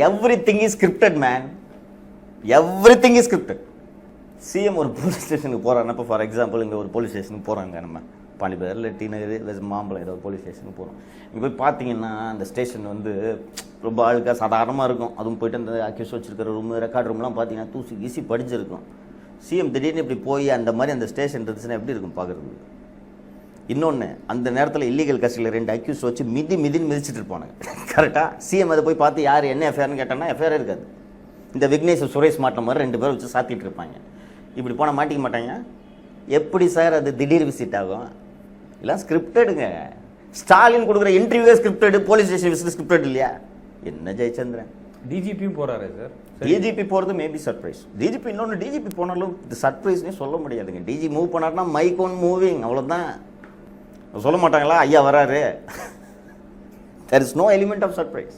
Everything is scripted man, everything is scripted. CM ஒரு police ஸ்டேஷனுக்கு போகிறாங்க. இப்போ ஃபார் எக்ஸாம்பிள் இங்கே ஒரு போலீஸ் ஸ்டேஷனுக்கு போகிறாங்க, நம்ம பாண்டிபேர் இல்லை டி நகர் இல்லை மாம்பழம் ஏதோ ஒரு போலீஸ் ஸ்டேஷனுக்கு போகிறோம். இங்கே போய் பார்த்தீங்கன்னா அந்த ஸ்டேஷன் வந்து ரொம்ப ஆளுக்காக சாதாரணமாக இருக்கும். அதுவும் போய்ட்டு அந்த அக்யூஸ் வச்சுருக்கிற ரூம், ரெக்கார்ட் ரூம்லாம் பார்த்தீங்கன்னா தூசி ஈஸி படிச்சிருக்கும். சிஎம் திடீர்னு இப்படி போய் அந்த மாதிரி அந்த ஸ்டேஷன் இருந்துச்சுன்னா எப்படி இருக்கும் பார்க்குறது? இன்னொன்று, அந்த நேரத்தில் இல்லீகல் கஸ்டடியில் 2 அக்யூஸ் வச்சு மிதின்னு மிதிச்சுட்டு இருப்பானுங்க. கரெக்டாக சிஎம் அதை போய் பார்த்து யார் என்ன எஃப்ஐஆர்னு கேட்டாங்கன்னா எஃப்ஐஆர் இருக்காது. இந்த விக்னேஷ் சுரேஷ் மாட்டின மாதிரி 2 பேர் வச்சு சாத்திட்டு இருப்பாங்க. இப்படி போனால் மாட்டிக்க மாட்டாங்க. எப்படி சார் அது திடீர் விசிட் ஆகும்? இல்லை ஸ்கிரிப்டடுங்க. ஸ்டாலின் கொடுக்குற இன்டர்வியூவே scripted, police station visit scripted இல்லையா? என்ன ஜெயச்சந்திரன் டிஜிபியும் போகிறாரு சார். டிஜிபி போகிறது மேபி சர்ப்ரைஸ். டிஜிபி இன்னொன்று, டிஜிபி போனாலும் இது சர்ப்ரைஸ்னே சொல்ல முடியாதுங்க. டிஜி மூவ் பண்ணார்னா மைக் ஒன் மூவிங், அவ்வளோதான். சொல்ல மாட்டாங்களா ஐயா வராரு? There is no element of surprise.